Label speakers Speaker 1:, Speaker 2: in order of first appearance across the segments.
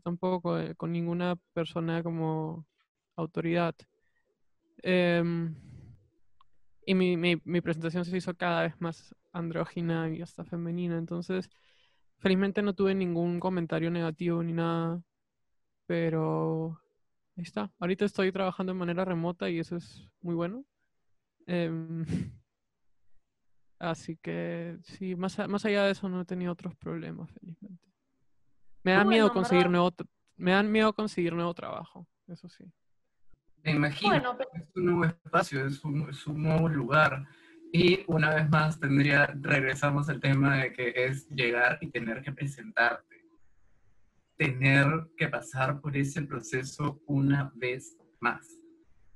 Speaker 1: tampoco con ninguna persona como autoridad. Em, y mi presentación se hizo cada vez más andrógina y hasta femenina. Entonces, felizmente no tuve ningún comentario negativo ni nada, pero ahí está. Ahorita estoy trabajando de manera remota y eso es muy bueno. Em, así que sí, más allá de eso no he tenido otros problemas, felizmente. Me
Speaker 2: Qué
Speaker 1: da miedo
Speaker 2: bueno, en
Speaker 1: conseguir
Speaker 2: verdad.
Speaker 1: me dan miedo conseguir nuevo trabajo, eso sí.
Speaker 3: Me imagino,
Speaker 2: Bueno, pero
Speaker 3: es un nuevo espacio, es un nuevo lugar. Y una vez más regresamos al tema de que es llegar y tener que presentarte, tener que pasar por ese proceso una vez más.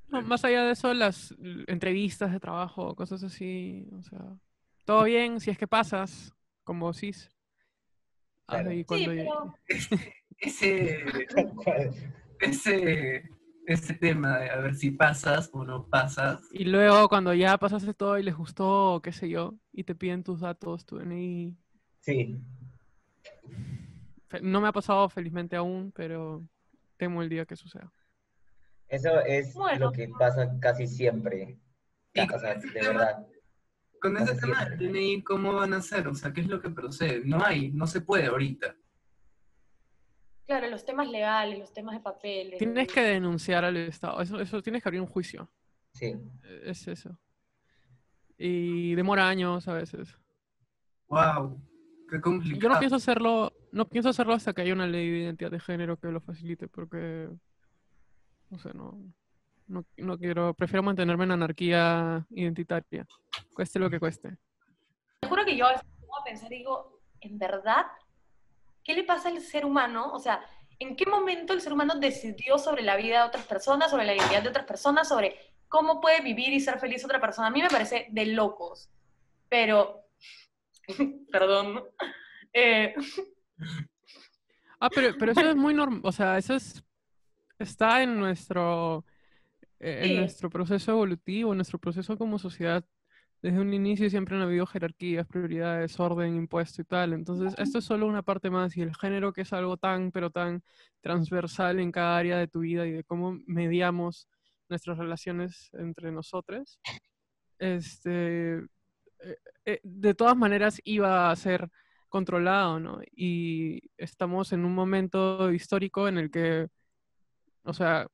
Speaker 1: No, más allá de eso, las entrevistas de trabajo, cosas así, o sea, todo bien si es que pasas, como cis.
Speaker 4: Claro.
Speaker 1: Y
Speaker 2: sí,
Speaker 1: cuando...
Speaker 2: pero
Speaker 3: Ese,
Speaker 4: Tal cual.
Speaker 3: ese, ese tema de a ver si pasas o no pasas.
Speaker 1: Y luego cuando ya pasaste todo y les gustó, o qué sé yo, y te piden tus datos, tu DNI.
Speaker 4: Sí,
Speaker 1: No me ha pasado felizmente aún, pero temo el día que suceda.
Speaker 4: eso es lo
Speaker 2: bueno,
Speaker 4: que pasa casi siempre.
Speaker 3: Y
Speaker 4: O
Speaker 3: con
Speaker 4: sea,
Speaker 3: ese
Speaker 4: de
Speaker 3: tema,
Speaker 4: verdad,
Speaker 3: con ese
Speaker 4: pasa
Speaker 3: tema del
Speaker 4: siempre.
Speaker 3: DNI, ¿cómo van a hacer? O sea, ¿qué es lo que procede? No hay, no se puede ahorita.
Speaker 2: claro, los temas legales, los temas de papeles,
Speaker 1: Tienes que denunciar al Estado, eso tienes que abrir un juicio.
Speaker 4: Sí.
Speaker 1: Es eso. Y demora años a veces.
Speaker 3: ¡Wow! ¡Qué
Speaker 1: Yo no
Speaker 3: complicado!
Speaker 1: pienso hacerlo, no pienso hacerlo hasta que haya una ley de identidad de género que lo facilite, porque, no sé, no quiero, prefiero mantenerme en anarquía identitaria, cueste lo que cueste.
Speaker 2: te juro que yo a veces me pongo a pensar y digo, ¿en verdad qué le pasa al ser humano? O sea, ¿en qué momento el ser humano decidió sobre la vida de otras personas, sobre la identidad de otras personas, sobre cómo puede vivir y ser feliz otra persona? A mí me parece de locos, pero, perdón, ¿no? Eh,
Speaker 1: Pero eso es muy normal, o sea, está en
Speaker 2: sí,
Speaker 1: nuestro proceso evolutivo, en nuestro proceso como sociedad. Desde un inicio siempre han habido jerarquías, prioridades, orden, impuesto y tal. Entonces, esto es solo una parte más y el género que es algo tan, pero tan transversal en cada área de tu vida y de cómo mediamos nuestras relaciones entre nosotros, este, de todas maneras iba a ser controlado, ¿no? Y estamos en un momento histórico en el que, o sea,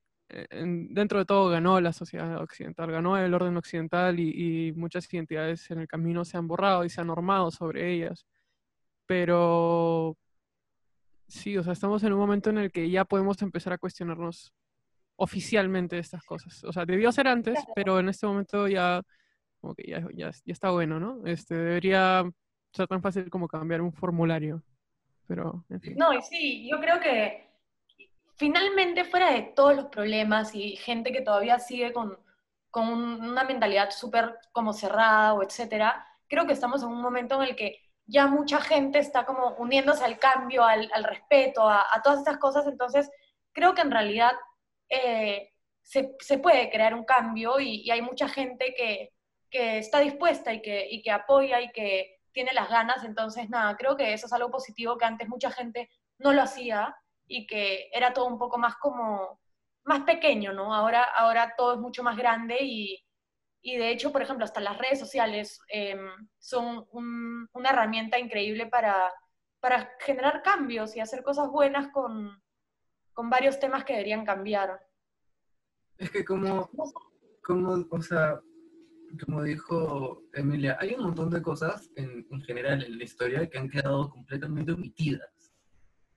Speaker 1: dentro de todo ganó la sociedad occidental, ganó el orden occidental y muchas identidades en el camino se han borrado y se han normado sobre ellas. Pero sí, o sea, estamos en un momento en el que ya podemos empezar a cuestionarnos oficialmente estas cosas. O sea, debió ser antes, pero en este momento ya, como que ya está bueno, ¿no? Debería ser tan fácil como cambiar un formulario. Pero, en fin.
Speaker 2: no, y sí, yo creo que finalmente fuera de todos los problemas y gente que todavía sigue con una mentalidad súper como cerrada o etcétera, creo que estamos en un momento en el que ya mucha gente está como uniéndose al cambio, al respeto, a todas estas cosas, entonces creo que en realidad se puede crear un cambio y hay mucha gente que está dispuesta y que apoya y que tiene las ganas, entonces nada, creo que eso es algo positivo que antes mucha gente no lo hacía y que era todo un poco más como, más pequeño, ¿no? Ahora todo es mucho más grande y de hecho, por ejemplo, hasta las redes sociales son una herramienta increíble para generar cambios y hacer cosas buenas con varios temas que deberían cambiar.
Speaker 3: Es que o sea, como dijo Emilia, hay un montón de cosas en general en la historia que han quedado completamente omitidas.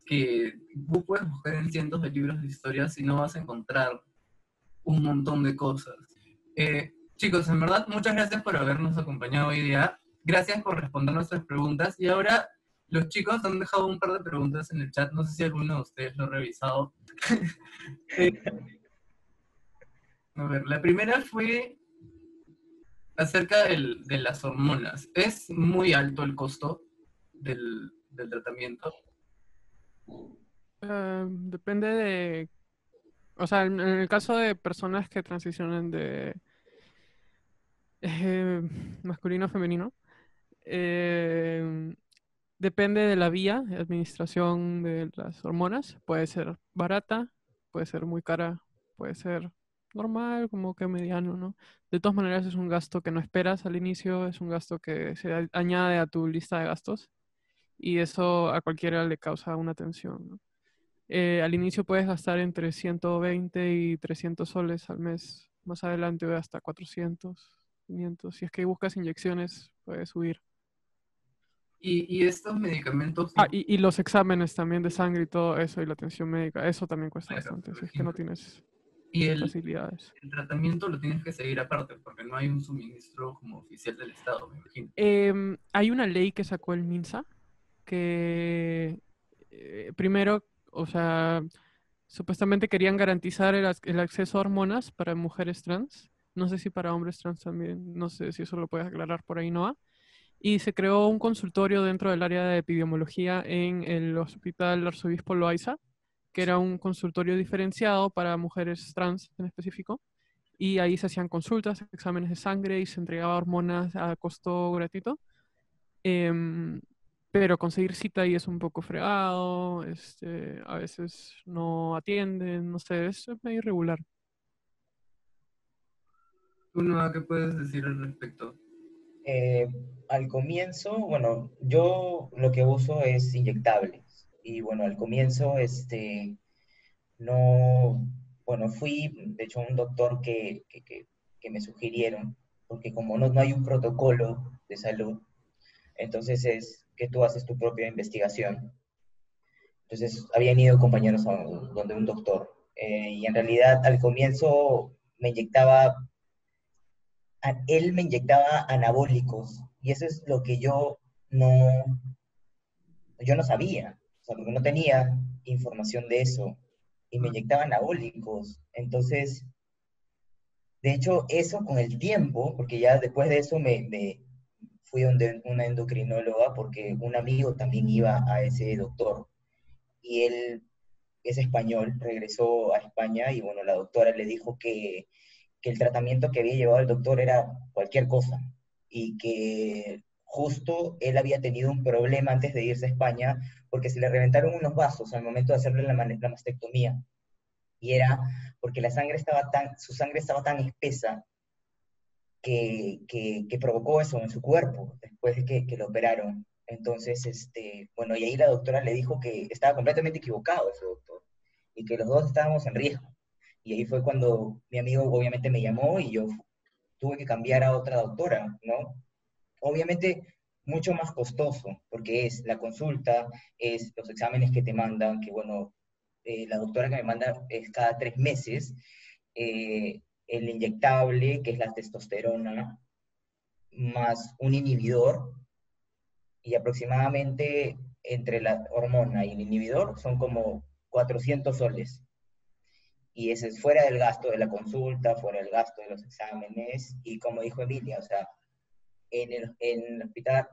Speaker 3: Que vos puedes buscar en cientos de libros de historias y no vas a encontrar un montón de cosas. Chicos, en verdad, muchas gracias por habernos acompañado hoy día. Gracias por responder nuestras preguntas. Y ahora los chicos han dejado un par de preguntas en el chat. No sé si alguno de ustedes lo ha revisado. Eh, a ver, la primera fue acerca de las hormonas. ¿Es muy alto el costo del tratamiento?
Speaker 1: Depende de, o sea, en el caso de personas que transicionen de eh, masculino a femenino, eh, Depende de la vía de administración de las hormonas. Puede ser barata, puede ser muy cara, puede ser normal, como que mediano, ¿no? De todas maneras es un gasto que no esperas al inicio, es un gasto que se añade a tu lista de gastos y eso a cualquiera le causa una tensión, ¿no? Al inicio puedes gastar entre 120 y 300 soles al mes, más adelante hasta 400, 500. Si es que buscas inyecciones, puedes subir.
Speaker 3: Y estos medicamentos,
Speaker 1: Y los exámenes también de sangre y todo eso, y la atención médica, eso también cuesta
Speaker 3: claro,
Speaker 1: bastante,
Speaker 3: por
Speaker 1: si es que no
Speaker 3: ejemplo,
Speaker 1: tienes
Speaker 3: y
Speaker 1: facilidades.
Speaker 3: el tratamiento lo tienes que seguir aparte, porque no hay un suministro como oficial del Estado, me imagino.
Speaker 1: Hay una ley que sacó el MINSA que primero, o sea, supuestamente querían garantizar el acceso a hormonas para mujeres trans. No sé si para hombres trans también, no sé si eso lo puedes aclarar por ahí, Noah. Y se creó un consultorio dentro del área de epidemiología en el Hospital Arzobispo Loaiza, que era un consultorio diferenciado para mujeres trans en específico. Y ahí se hacían consultas, exámenes de sangre y se entregaba hormonas a costo gratuito. Em, pero conseguir cita ahí es un poco fregado, a veces no atienden, no sé, es medio irregular.
Speaker 3: ¿Tú, Noah, qué puedes decir al respecto?
Speaker 4: Eh, Al comienzo, bueno, yo lo que uso es inyectables. Y bueno, al comienzo, no, bueno, fui, de hecho, a un doctor que me sugirieron, porque como no hay un protocolo de salud, entonces es que tú haces tu propia investigación. Entonces, habían ido compañeros a donde un doctor. Y en realidad, al comienzo, él me inyectaba anabólicos. Y eso es lo que no, yo no sabía, o sea, porque no tenía información de eso. Y me inyectaba anabólicos. Entonces, de hecho, eso con el tiempo, porque ya después de eso me fui donde una endocrinóloga, porque un amigo también iba a ese doctor. Y él es español, regresó a España y bueno, la doctora le dijo que el tratamiento que había llevado el doctor era cualquier cosa y que justo él había tenido un problema antes de irse a España porque se le reventaron unos vasos al momento de hacerle la mastectomía y era porque su sangre estaba tan espesa que provocó eso en su cuerpo después de que lo operaron. Entonces, bueno, y ahí la doctora le dijo que estaba completamente equivocado ese doctor y que los dos estábamos en riesgo. Y ahí fue cuando mi amigo obviamente me llamó y yo tuve que cambiar a otra doctora, ¿no? Obviamente mucho más costoso, porque es la consulta, es los exámenes que te mandan, que bueno, la doctora que me manda es cada 3 meses, el inyectable, que es la testosterona, más un inhibidor, y aproximadamente entre la hormona y el inhibidor son como 400 soles. Y ese es fuera del gasto de la consulta, fuera del gasto de los exámenes, y como dijo Emilia, o sea, en el hospital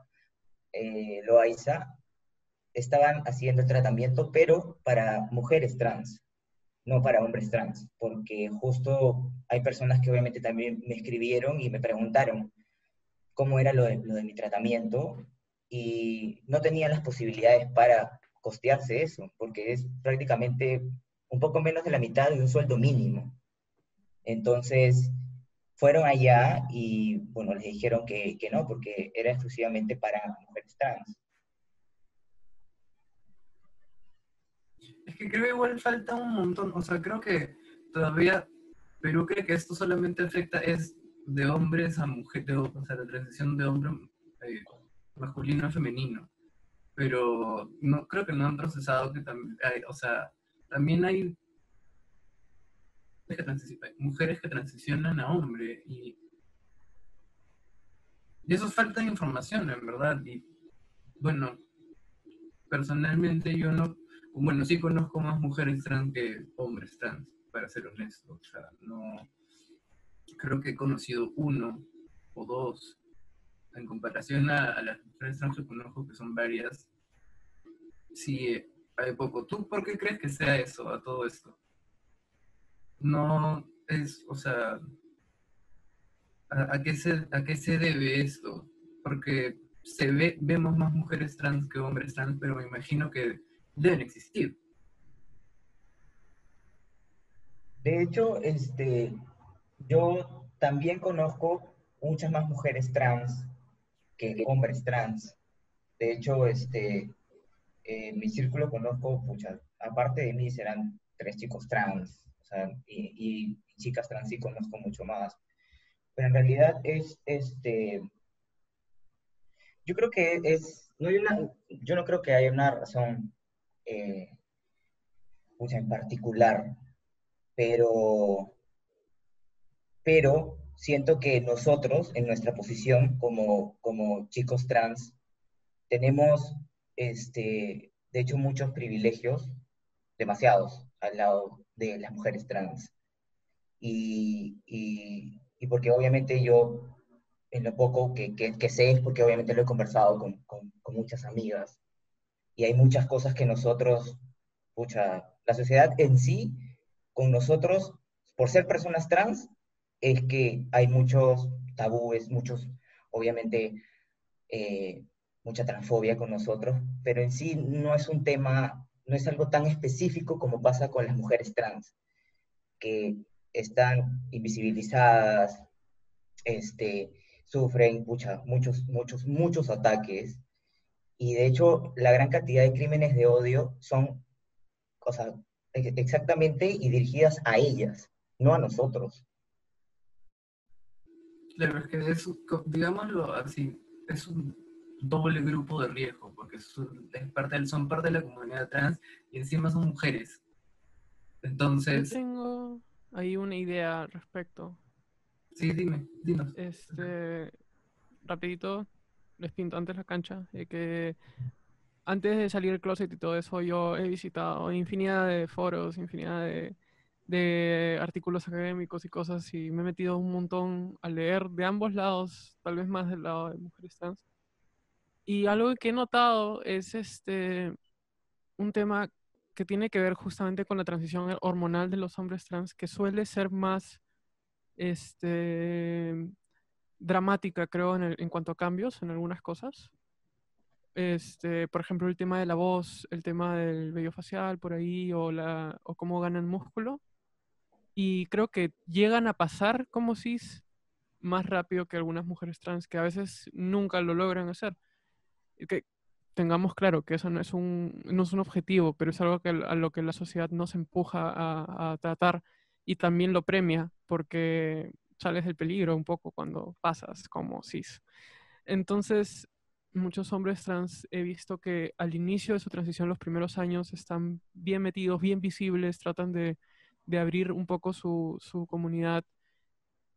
Speaker 4: Loaiza estaban haciendo el tratamiento, pero para mujeres trans, no para hombres trans, porque justo hay personas que obviamente también me escribieron y me preguntaron cómo era lo de mi tratamiento y no tenían las posibilidades para costearse eso, porque es prácticamente un poco menos de la mitad de un sueldo mínimo. Entonces, fueron allá y, bueno, les dijeron que no, porque era exclusivamente para mujeres trans.
Speaker 3: Es que creo que igual falta un montón, o sea, creo que todavía Perú cree que esto solamente afecta es de hombres a mujeres, o sea, la transición de hombre masculino a femenino, pero no creo que no han procesado que también hay, o sea, también hay mujeres que transicionan a hombre y eso es falta de información, en verdad, y bueno, personalmente yo no, bueno, sí conozco más mujeres trans que hombres trans, para ser honesto. O sea, no, creo que he conocido uno o dos. En comparación a las mujeres trans que conozco, que son varias, sí hay poco. ¿Tú por qué crees que sea eso, a todo esto? No es, o sea, a qué se debe esto? Porque vemos más mujeres trans que hombres trans, pero me imagino que deben existir.
Speaker 4: De hecho, yo también conozco muchas más mujeres trans que hombres trans. De hecho, en mi círculo conozco, pucha, aparte de mí serán 3 chicos trans, o sea, y chicas trans sí conozco mucho más. Pero en realidad yo creo que yo no creo que haya una razón, eh, pucha, en particular, pero, pero siento que nosotros, en nuestra posición como chicos trans, tenemos, de hecho, muchos privilegios, demasiados, al lado de las mujeres trans. Y porque obviamente yo, en lo poco que sé, es porque obviamente lo he conversado con muchas amigas, y hay muchas cosas que nosotros, pucha, la sociedad en sí, con nosotros, por ser personas trans, es que hay muchos tabúes, obviamente, eh, mucha transfobia con nosotros, pero en sí no es un tema, no es algo tan específico como pasa con las mujeres trans, que están invisibilizadas, este, sufren pucha, muchos ataques, y de hecho la gran cantidad de crímenes de odio son, o sea, exactamente y dirigidas a ellas, no a nosotros.
Speaker 3: Claro, es que digámoslo así, es un doble grupo de riesgo, porque son parte de la comunidad trans y encima son mujeres.
Speaker 1: Yo
Speaker 3: Entonces,
Speaker 1: tengo ahí una idea al respecto.
Speaker 3: sí, dinos.
Speaker 1: Rapidito, les pinto antes la cancha, de que antes de salir del closet y todo eso, yo he visitado infinidad de foros, infinidad de artículos académicos y cosas, y me he metido un montón a leer de ambos lados, tal vez más del lado de mujeres trans. Y algo que he notado es un tema que tiene que ver justamente con la transición hormonal de los hombres trans, que suele ser más este, dramática, creo, en cuanto a cambios en algunas cosas. Por ejemplo, el tema de la voz, el tema del vello facial por ahí, o cómo ganan músculo. Y creo que llegan a pasar como cis más rápido que algunas mujeres trans, que a veces nunca lo logran hacer. Y que tengamos claro que eso no es un objetivo, pero es algo a lo que la sociedad nos empuja a tratar y también lo premia, porque sales del peligro un poco cuando pasas como cis. Entonces, muchos hombres trans he visto que al inicio de su transición, los primeros años, están bien metidos, bien visibles, tratan de abrir un poco su comunidad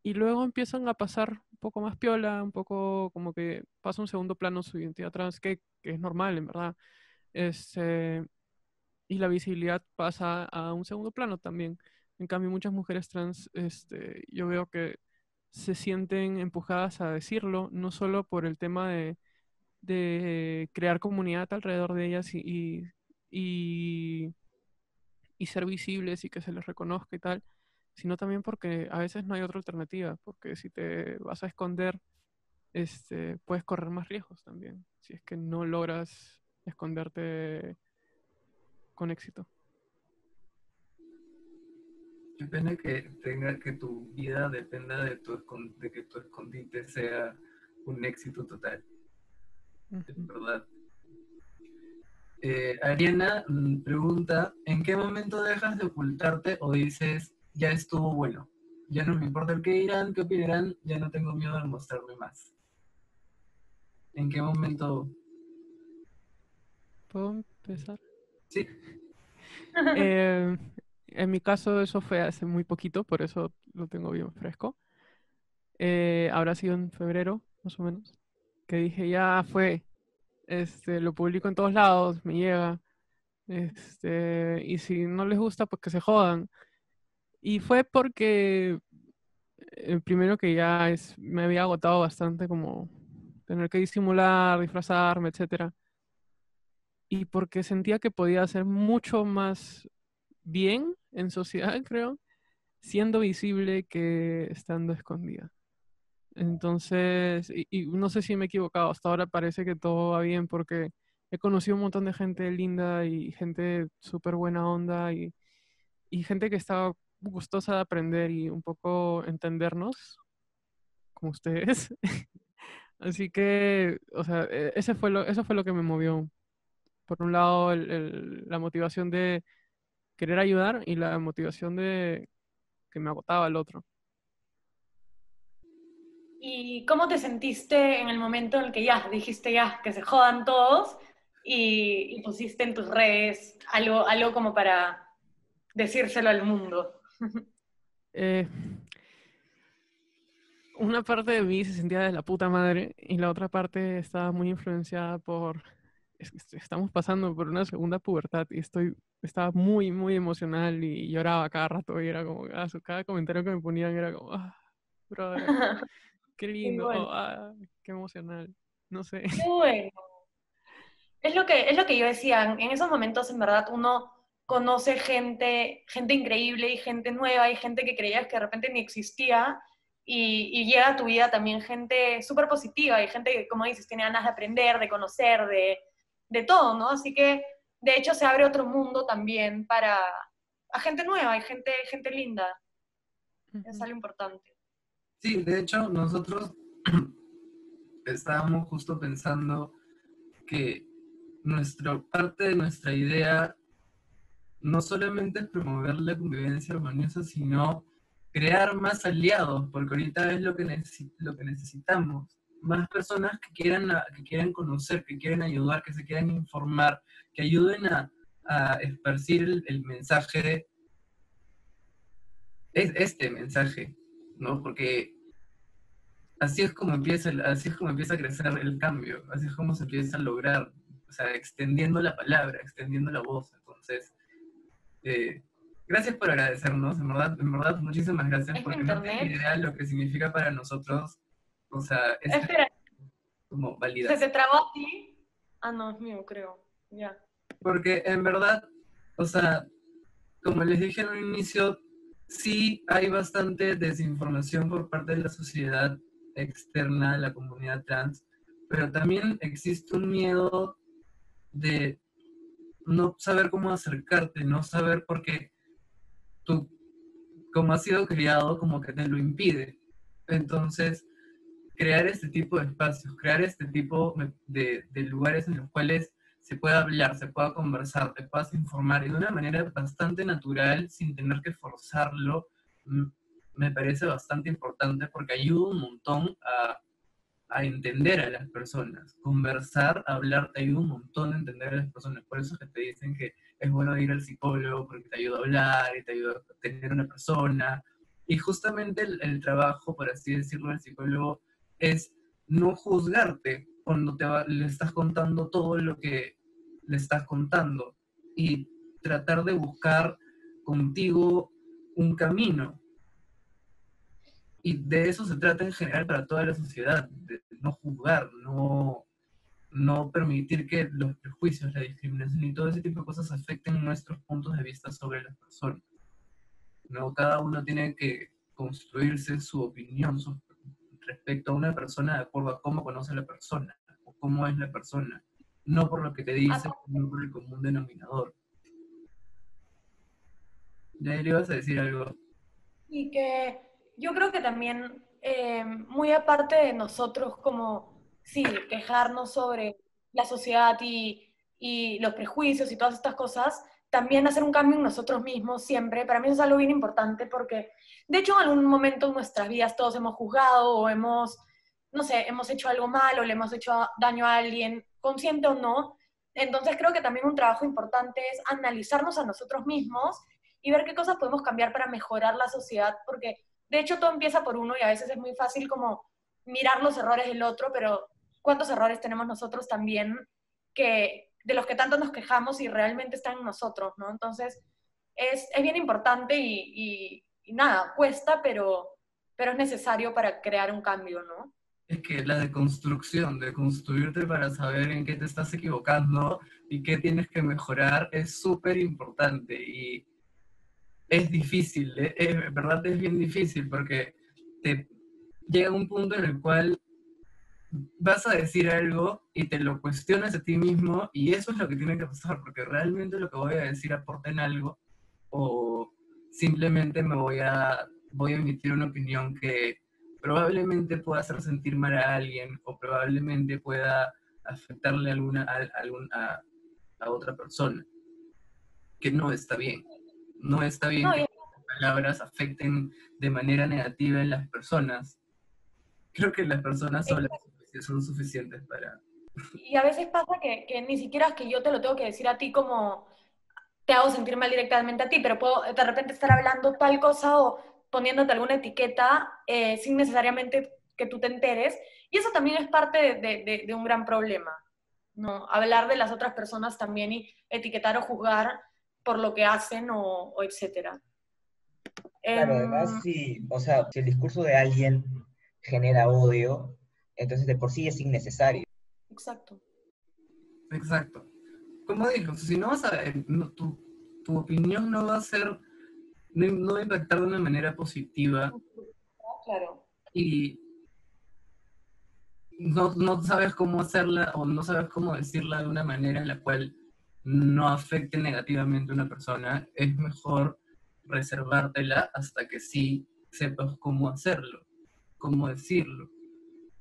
Speaker 1: y luego empiezan a pasar un poco más piola, un poco como que pasa un segundo plano su identidad trans, que es normal, en verdad. Este, y la visibilidad pasa a un segundo plano también. En cambio, muchas mujeres trans, yo veo que se sienten empujadas a decirlo, no solo por el tema de crear comunidad alrededor de ellas y, y ser visibles y que se les reconozca y tal, sino también porque a veces no hay otra alternativa, porque si te vas a esconder, puedes correr más riesgos también, si es que no logras esconderte con éxito.
Speaker 3: Depende que tu vida dependa de que tu escondite sea un éxito total, en
Speaker 1: Ujú.
Speaker 3: verdad. Ariana pregunta, ¿en qué momento dejas de ocultarte o dices, ya estuvo bueno? Ya no me importa el que dirán, qué opinarán, ya no tengo miedo de mostrarme más. ¿En qué momento?
Speaker 1: ¿Puedo empezar?
Speaker 3: Sí,
Speaker 1: Eh, en mi caso eso fue hace muy poquito, por eso lo tengo bien fresco. Habrá sido en febrero, más o menos, que dije, ya fue, lo publico en todos lados, me llega, y si no les gusta, pues que se jodan. Y fue porque, primero que me había agotado bastante como tener que disimular, disfrazarme, etcétera. Y porque sentía que podía hacer mucho más bien en sociedad, creo, siendo visible que estando escondida. Entonces, y no sé si me he equivocado, hasta ahora parece que todo va bien porque he conocido un montón de gente linda y gente súper buena onda y gente que está gustosa de aprender y un poco entendernos, como ustedes. Así que, o sea, eso fue lo que me movió. Por un lado, la motivación de querer ayudar y la motivación de que me agotaba el otro.
Speaker 2: ¿Y cómo te sentiste en el momento en el que ya dijiste ya, que se jodan todos y pusiste en tus redes algo como para decírselo al mundo?
Speaker 1: Eh, una parte de mí se sentía de la puta madre y la otra parte estaba muy influenciada por... estamos pasando por una segunda pubertad y estaba muy, muy emocional y lloraba cada rato y era como, cada comentario que me ponían era como, brother, qué
Speaker 2: Muy
Speaker 1: lindo,
Speaker 2: bueno.
Speaker 1: qué emocional, no sé.
Speaker 2: Qué bueno. Es lo que yo decía, en esos momentos en verdad uno conoce gente increíble y gente nueva y gente que creías que de repente ni existía y llega a tu vida también gente súper positiva y gente que, como dices, tiene ganas de aprender, de conocer, de todo, ¿no? Así que de hecho se abre otro mundo también para a gente nueva y gente linda. Es algo importante.
Speaker 3: Sí, de hecho, nosotros estábamos justo pensando que parte de nuestra idea no solamente es promover la convivencia armoniosa, sino crear más aliados, porque ahorita es lo que necesitamos. Más personas que quieran conocer, que quieran ayudar, que se quieran informar, que ayuden a esparcir el mensaje, este mensaje, ¿no? Porque así es como empieza a crecer el cambio, así es como se empieza a lograr, o sea, extendiendo la palabra, extendiendo la voz. Entonces, eh, gracias por agradecernos, en verdad, muchísimas gracias,
Speaker 2: Es mi
Speaker 3: porque no tengo
Speaker 2: internet.
Speaker 3: idea lo que significa para nosotros, o sea,
Speaker 2: Espera,
Speaker 3: como
Speaker 2: ¿se te
Speaker 3: validación.
Speaker 2: trabó a ti? Ah, no, es mío, creo. Ya.
Speaker 3: Porque en verdad, o sea, como les dije en un inicio, sí hay bastante desinformación por parte de la sociedad externa, de la comunidad trans, pero también existe un miedo de no saber cómo acercarte, no saber por qué tú, como has sido criado, como que te lo impide. Entonces, crear este tipo de espacios, crear este tipo de lugares en los cuales se pueda hablar, se pueda conversar, te puedas informar y de una manera bastante natural, sin tener que forzarlo, me parece bastante importante porque ayuda un montón a entender a las personas. Conversar, hablar, te ayuda un montón a entender a las personas. Por eso es que te dicen que es bueno ir al psicólogo porque te ayuda a hablar y te ayuda a tener una persona. Y justamente el trabajo, por así decirlo, del psicólogo es no juzgarte cuando le estás contando todo lo que le estás contando y tratar de buscar contigo un camino. Y de eso se trata en general para toda la sociedad, de no juzgar, no permitir que los prejuicios, la discriminación y todo ese tipo de cosas afecten nuestros puntos de vista sobre las personas. ¿No? Cada uno tiene que construirse su opinión respecto a una persona de acuerdo a cómo conoce a la persona, o cómo es la persona, no por lo que te dice, no por el común denominador. Ya le ibas a decir algo.
Speaker 2: Y que yo creo que también, muy aparte de nosotros como, sí, quejarnos sobre la sociedad y los prejuicios y todas estas cosas, también hacer un cambio en nosotros mismos siempre, para mí eso es algo bien importante porque, de hecho, en algún momento en nuestras vidas todos hemos juzgado o hemos, no sé, hemos hecho algo mal o le hemos hecho daño a alguien, consciente o no. Entonces creo que también un trabajo importante es analizarnos a nosotros mismos y ver qué cosas podemos cambiar para mejorar la sociedad, porque de hecho todo empieza por uno y a veces es muy fácil como mirar los errores del otro, pero ¿cuántos errores tenemos nosotros también que de los que tanto nos quejamos y realmente están en nosotros, ¿no? Entonces es bien importante y nada, cuesta, pero es necesario para crear un cambio, ¿no?
Speaker 3: Es que la deconstrucción, de construirte para saber en qué te estás equivocando y qué tienes que mejorar es súper importante y es difícil, en verdad es bien difícil porque te, llega un punto en el cual vas a decir algo y te lo cuestionas a ti mismo, y eso es lo que tiene que pasar, porque realmente lo que voy a decir aporta en algo, o simplemente voy a emitir una opinión que probablemente pueda hacer sentir mal a alguien, o probablemente pueda afectarle a otra persona, que no está bien. No está bien
Speaker 2: No,
Speaker 3: que las palabras afecten de manera negativa en las personas. Creo que las personas solas son suficientes para...
Speaker 2: y a veces pasa que ni siquiera es que yo te lo tengo que decir a ti como te hago sentir mal directamente a ti, pero puedo de repente estar hablando tal cosa o poniéndote alguna etiqueta sin necesariamente que tú te enteres. Y eso también es parte de un gran problema, ¿no? Hablar de las otras personas también y etiquetar o juzgar por lo que hacen o etcétera.
Speaker 4: Claro, además, o sea, si el discurso de alguien genera odio, entonces de por sí es innecesario.
Speaker 2: Exacto.
Speaker 3: Exacto. Como digo, si no vas a... tu opinión no va a ser... No va a impactar de una manera positiva,
Speaker 2: Claro.
Speaker 3: y no sabes cómo hacerla, o no sabes cómo decirla de una manera en la cual no afecte negativamente a una persona, es mejor reservártela hasta que sí sepas cómo hacerlo, cómo decirlo.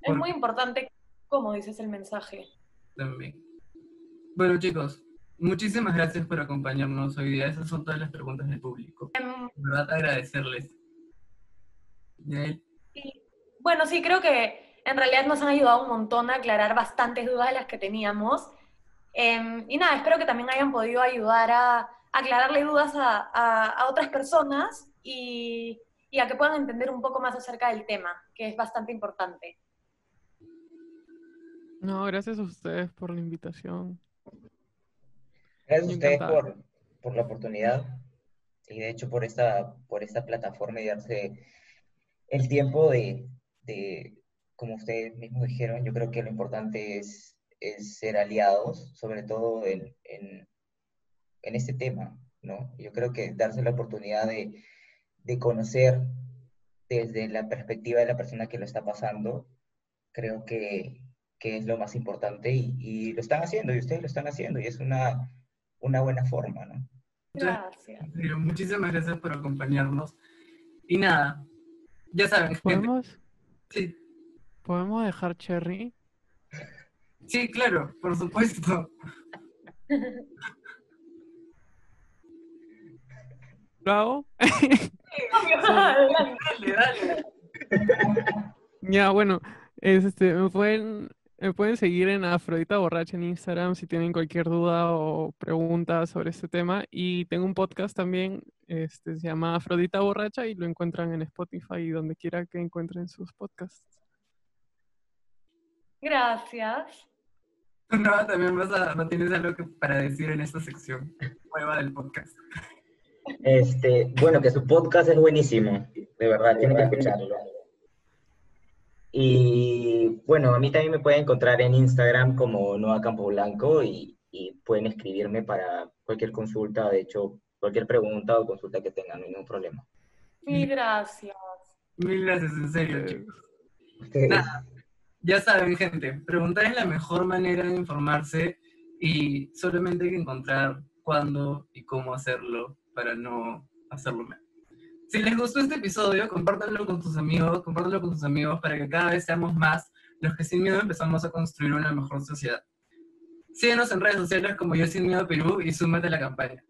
Speaker 2: Es muy importante cómo dices el mensaje.
Speaker 3: También. Bueno, chicos, muchísimas gracias por acompañarnos hoy día. Esas son todas las preguntas del público. De verdad, agradecerles. Yael.
Speaker 2: Y, bueno, sí, creo que en realidad nos han ayudado un montón a aclarar bastantes dudas de las que teníamos. Y nada, espero que también hayan podido ayudar a aclararle dudas a otras personas y a que puedan entender un poco más acerca del tema, que es bastante importante.
Speaker 1: No, gracias a ustedes por la invitación.
Speaker 4: Gracias a
Speaker 1: Yo
Speaker 4: ustedes
Speaker 1: encantada.
Speaker 4: por la oportunidad y de hecho por esta plataforma y darse el tiempo como ustedes mismos dijeron, yo creo que lo importante es ser aliados, sobre todo en este tema, ¿no? Yo creo que darse la oportunidad de conocer desde la perspectiva de la persona que lo está pasando, creo que es lo más importante y lo están haciendo, y ustedes lo están haciendo, y es una buena forma, ¿no?
Speaker 2: Gracias.
Speaker 3: Muchísimas gracias por acompañarnos. Y nada, ya saben, gente. Sí,
Speaker 1: ¿Podemos dejar Cherry?
Speaker 3: sí, claro, por supuesto.
Speaker 1: ¿Lo hago?
Speaker 3: Dale, dale.
Speaker 1: Ya, bueno, me pueden seguir en Afrodita Borracha en Instagram si tienen cualquier duda o pregunta sobre este tema. Y tengo un podcast también, se llama Afrodita Borracha y lo encuentran en Spotify y donde quiera que encuentren sus podcasts.
Speaker 2: Gracias.
Speaker 3: No, también no tienes algo para decir en esta sección nueva del podcast.
Speaker 4: Bueno, que su podcast es buenísimo, de verdad, tienen que escucharlo. Y bueno, a mí también me pueden encontrar en Instagram como Noa Campo Blanco y pueden escribirme para cualquier consulta, de hecho, cualquier pregunta o consulta que tengan, no hay ningún problema.
Speaker 2: Mil gracias.
Speaker 3: Mil gracias, en serio, chicos.
Speaker 4: Ustedes.
Speaker 3: Nada, ya saben, gente, preguntar es la mejor manera de informarse y solamente hay que encontrar cuándo y cómo hacerlo para no hacerlo mal. Si les gustó este episodio, compártanlo con sus amigos para que cada vez seamos más los que sin miedo empezamos a construir una mejor sociedad. Síguenos en redes sociales como Yo Sin Miedo Perú y súmate a la campaña.